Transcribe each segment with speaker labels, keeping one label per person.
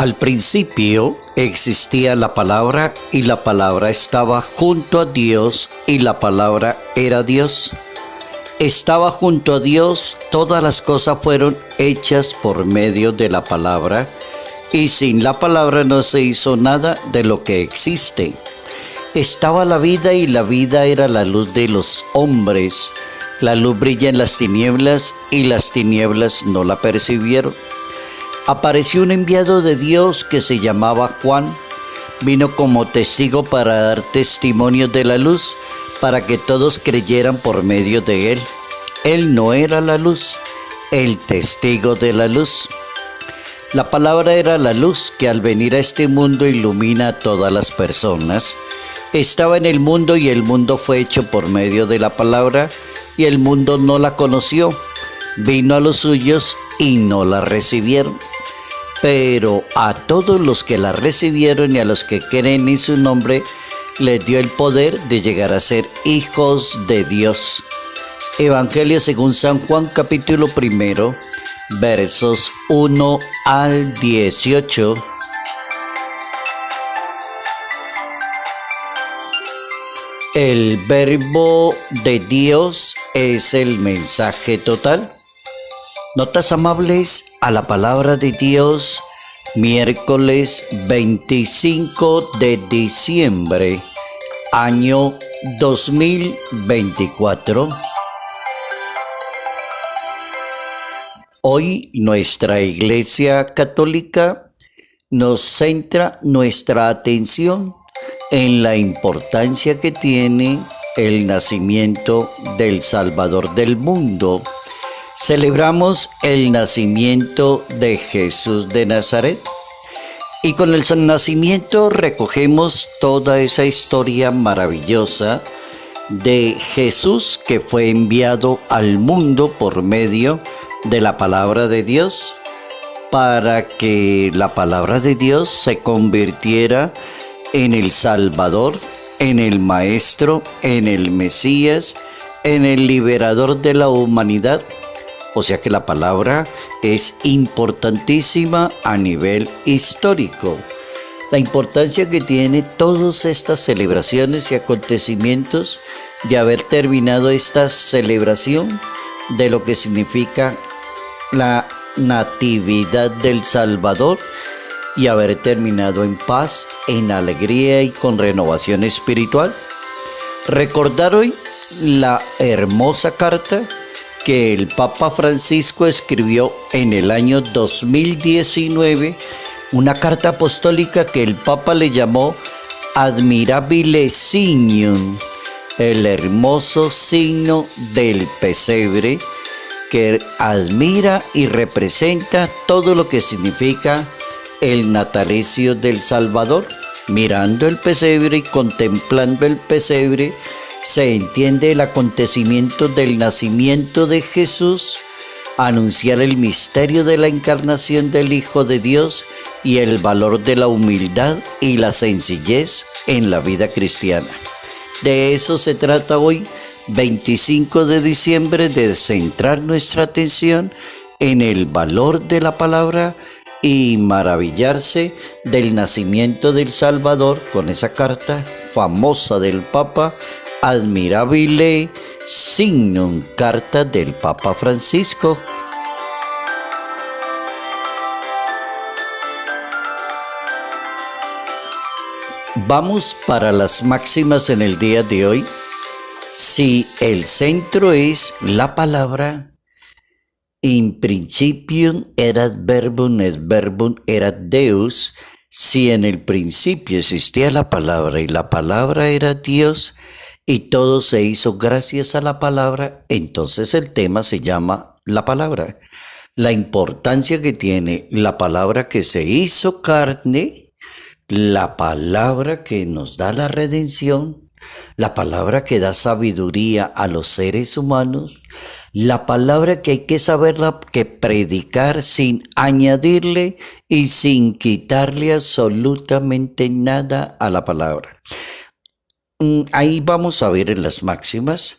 Speaker 1: Al principio existía la palabra y la palabra estaba junto a Dios y la palabra era Dios. Estaba junto a Dios, todas las cosas fueron hechas por medio de la palabra y sin la palabra no se hizo nada de lo que existe. Estaba la vida y la vida era la luz de los hombres. La luz brilla en las tinieblas y las tinieblas no la percibieron. Apareció un enviado de Dios que se llamaba Juan. Vino como testigo para dar testimonio de la luz, para que todos creyeran por medio de él. Él no era la luz, el testigo de la luz. La palabra era la luz que al venir a este mundo ilumina a todas las personas. Estaba en el mundo y el mundo fue hecho por medio de la palabra y el mundo no la conoció. Vino a los suyos y no la recibieron. Pero a todos los que la recibieron y a los que creen en su nombre, les dio el poder de llegar a ser hijos de Dios. Evangelio según San Juan, capítulo 1, versos 1 al 18. El verbo de Dios es el mensaje total. Notas amables a la palabra de Dios, miércoles 25 de diciembre, año 2024. Hoy nuestra Iglesia Católica nos centra nuestra atención en la importancia que tiene el nacimiento del Salvador del mundo. Celebramos el nacimiento de Jesús de Nazaret y con el nacimiento recogemos toda esa historia maravillosa de Jesús que fue enviado al mundo por medio de la palabra de Dios para que la palabra de Dios se convirtiera en el Salvador, en el Maestro, en el Mesías, en el liberador de la humanidad. O sea que la palabra es importantísima a nivel histórico. La importancia que tiene todas estas celebraciones y acontecimientos de haber terminado esta celebración de lo que significa la natividad del Salvador y haber terminado en paz, en alegría y con renovación espiritual. Recordar hoy la hermosa carta que el Papa Francisco escribió en el año 2019, una carta apostólica que el Papa le llamó Admirabile Signum, el hermoso signo del pesebre, que admira y representa todo lo que significa el natalicio del Salvador. Mirando el pesebre y contemplando el pesebre, se entiende el acontecimiento del nacimiento de Jesús, anunciar el misterio de la encarnación del Hijo de Dios y el valor de la humildad y la sencillez en la vida cristiana. De eso se trata hoy, 25 de diciembre, de centrar nuestra atención en el valor de la palabra y maravillarse del nacimiento del Salvador con esa carta famosa del Papa, Admirabile Signum, carta del Papa Francisco. Vamos para las máximas en el día de hoy. Si el centro es la palabra, in principium erat verbum et verbum erat Deus. Si en el principio existía la palabra y la palabra era Dios y todo se hizo gracias a la palabra, entonces el tema se llama la palabra. La importancia que tiene la palabra que se hizo carne, la palabra que nos da la redención, la palabra que da sabiduría a los seres humanos, la palabra que hay que saberla, que predicar sin añadirle y sin quitarle absolutamente nada a la palabra. Ahí vamos a ver en las máximas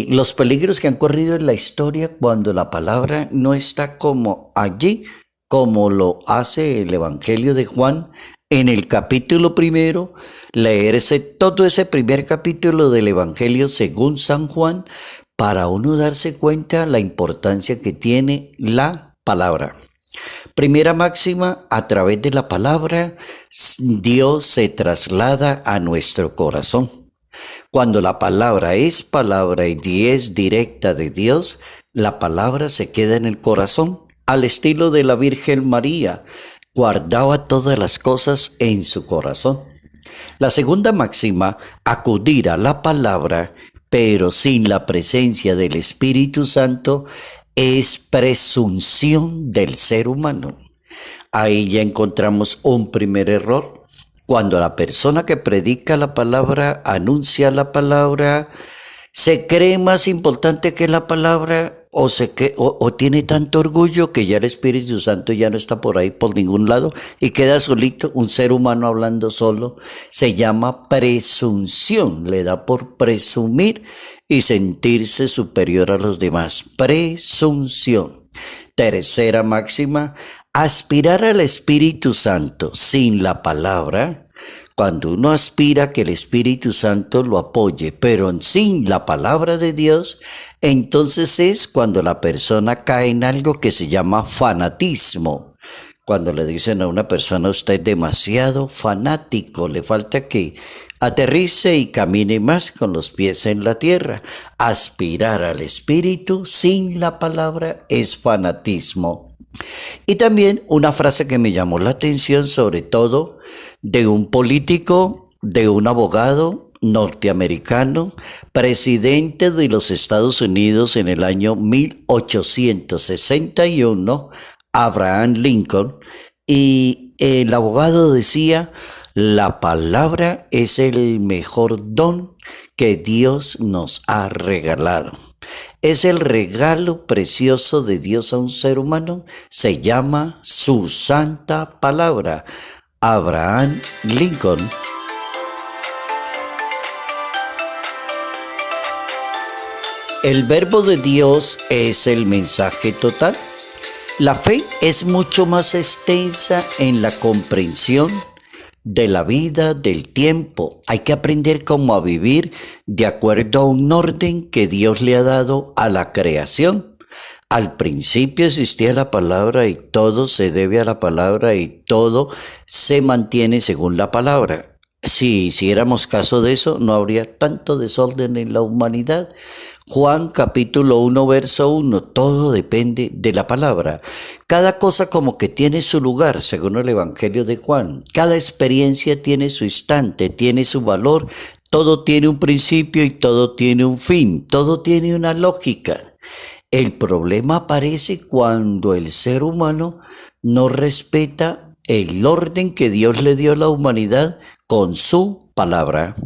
Speaker 1: los peligros que han corrido en la historia cuando la palabra no está como allí, como lo hace el Evangelio de Juan, en el capítulo primero, leerse todo ese primer capítulo del Evangelio según San Juan, para uno darse cuenta la importancia que tiene la palabra. Primera máxima: a través de la palabra, Dios se traslada a nuestro corazón. Cuando la palabra es palabra y es directa de Dios, la palabra se queda en el corazón, al estilo de la Virgen María, guardaba todas las cosas en su corazón. La segunda máxima: acudir a la palabra, pero sin la presencia del Espíritu Santo, es presunción del ser humano. Ahí ya encontramos un primer error. Cuando la persona que predica la palabra, anuncia la palabra, se cree más importante que la palabra, o tiene tanto orgullo que ya el Espíritu Santo ya no está por ahí por ningún lado y queda solito, un ser humano hablando solo. Se llama presunción, le da por presumir y sentirse superior a los demás. Presunción. Tercera máxima: aspirar al Espíritu Santo sin la palabra. Cuando uno aspira que el Espíritu Santo lo apoye, pero sin la palabra de Dios, entonces es cuando la persona cae en algo que se llama fanatismo. Cuando le dicen a una persona: usted es demasiado fanático, le falta que aterrice y camine más con los pies en la tierra. Aspirar al Espíritu sin la palabra es fanatismo. Y también una frase que me llamó la atención, sobre todo de un político, de un abogado norteamericano, presidente de los Estados Unidos en el año 1861, Abraham Lincoln, y el abogado decía: la palabra es el mejor don que Dios nos ha regalado. Es el regalo precioso de Dios a un ser humano, se llama su santa palabra. Abraham Lincoln. El verbo de Dios es el mensaje total. La fe es mucho más extensa en la comprensión de la vida, del tiempo. Hay que aprender cómo a vivir de acuerdo a un orden que Dios le ha dado a la creación. Al principio existía la palabra y todo se debe a la palabra y todo se mantiene según la palabra. Si hiciéramos caso de eso, no habría tanto desorden en la humanidad. Juan capítulo 1, verso 1, todo depende de la palabra. Cada cosa como que tiene su lugar, según el Evangelio de Juan. Cada experiencia tiene su instante, tiene su valor. Todo tiene un principio y todo tiene un fin. Todo tiene una lógica. El problema aparece cuando el ser humano no respeta el orden que Dios le dio a la humanidad con su palabra.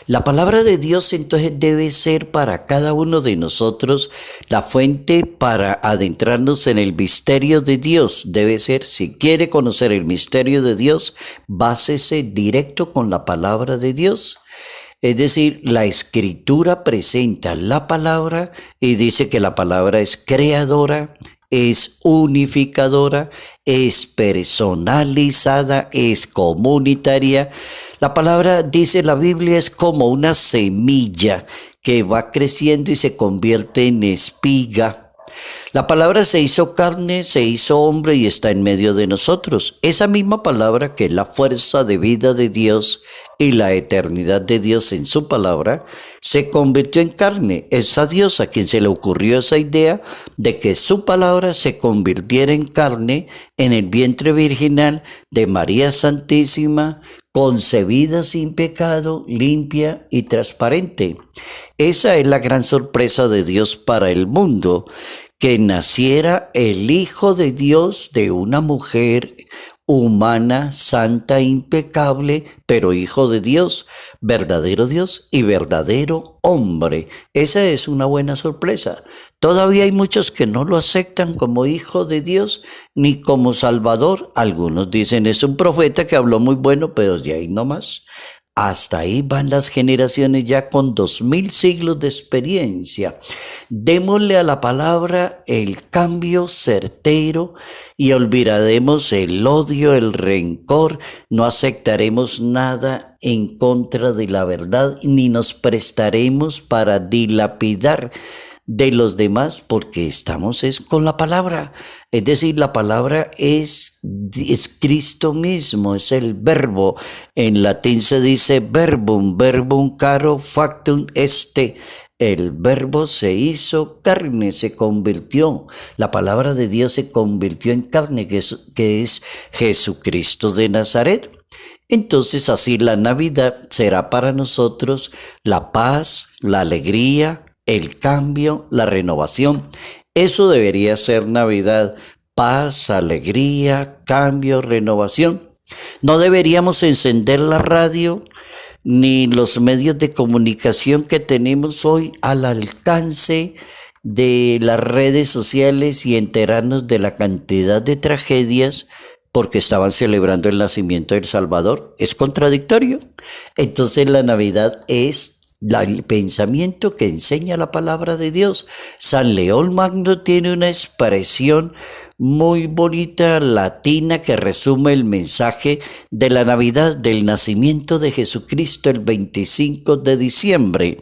Speaker 1: La palabra de Dios entonces debe ser para cada uno de nosotros la fuente para adentrarnos en el misterio de Dios. Debe ser, si quiere conocer el misterio de Dios, básese directo con la palabra de Dios. Es decir, la Escritura presenta la palabra y dice que la palabra es creadora, es unificadora, es personalizada, es comunitaria. La palabra, dice la Biblia, es como una semilla que va creciendo y se convierte en espiga. La palabra se hizo carne, se hizo hombre y está en medio de nosotros. Esa misma palabra, que es la fuerza de vida de Dios y la eternidad de Dios en su palabra, se convirtió en carne. Es a Dios a quien se le ocurrió esa idea de que su palabra se convirtiera en carne en el vientre virginal de María Santísima, concebida sin pecado, limpia y transparente. Esa es la gran sorpresa de Dios para el mundo, que naciera el Hijo de Dios de una mujer humana, santa, impecable, pero Hijo de Dios y verdadero hombre. Esa es una buena sorpresa. Todavía hay muchos que no lo aceptan como Hijo de Dios ni como Salvador. Algunos dicen es un profeta que habló muy bueno, pero de ahí no más. Hasta ahí van las generaciones ya con 2000 siglos de experiencia. Démosle a la palabra el cambio certero y olvidaremos el odio, el rencor, no aceptaremos nada en contra de la verdad ni nos prestaremos para dilapidar de los demás porque estamos es con la palabra. Es decir, la palabra es Cristo mismo, es el verbo. En latín se dice verbum, verbum caro factum este. El verbo se hizo carne, se convirtió. La palabra de Dios se convirtió en carne, que es Jesucristo de Nazaret. Entonces así la Navidad será para nosotros la paz, la alegría, el cambio, la renovación. Eso debería ser Navidad: paz, alegría, cambio, renovación. No deberíamos encender la radio ni los medios de comunicación que tenemos hoy al alcance de las redes sociales y enterarnos de la cantidad de tragedias porque estaban celebrando el nacimiento del Salvador. Es contradictorio. Entonces la Navidad es el pensamiento que enseña la palabra de Dios. San León Magno tiene una expresión muy bonita latina que resume el mensaje de la Navidad, del nacimiento de Jesucristo el 25 de diciembre.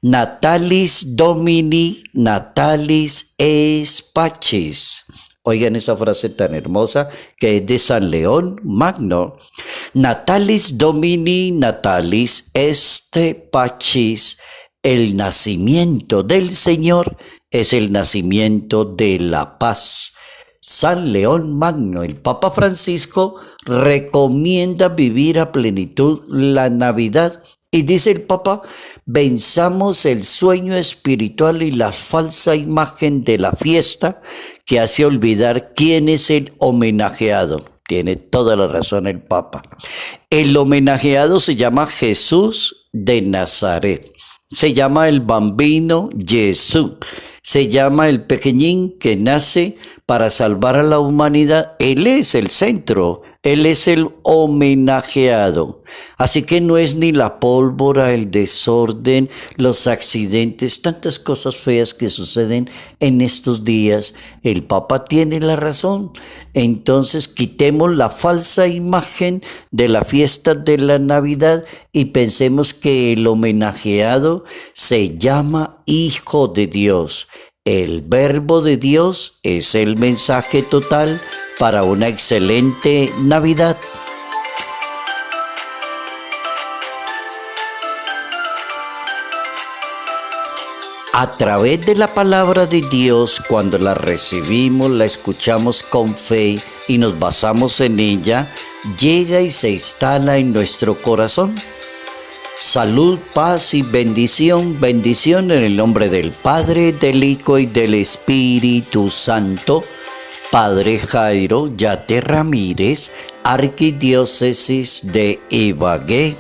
Speaker 1: Natalis Domini, natalis es pacis. Oigan esa frase tan hermosa que es de San León Magno. Natalis Domini, natalis este pacis. El nacimiento del Señor es el nacimiento de la paz. San León Magno, el Papa Francisco, recomienda vivir a plenitud la Navidad. Y dice el Papa: venzamos el sueño espiritual y la falsa imagen de la fiesta que hace olvidar quién es el homenajeado. Tiene toda la razón el Papa. El homenajeado se llama Jesús de Nazaret. Se llama el Bambino Jesús. Se llama el pequeñín que nace para salvar a la humanidad. Él es el centro. Él es el homenajeado. Así que no es ni la pólvora, el desorden, los accidentes, tantas cosas feas que suceden en estos días. El Papa tiene la razón. Entonces quitemos la falsa imagen de la fiesta de la Navidad y pensemos que el homenajeado se llama Hijo de Dios. El verbo de Dios es el mensaje total para una excelente Navidad. A través de la palabra de Dios, cuando la recibimos, la escuchamos con fe y nos basamos en ella, llega y se instala en nuestro corazón. Salud, paz y bendición, bendición en el nombre del Padre, del Hijo y del Espíritu Santo. Padre Jairo Yate Ramírez, Arquidiócesis de Ibagué.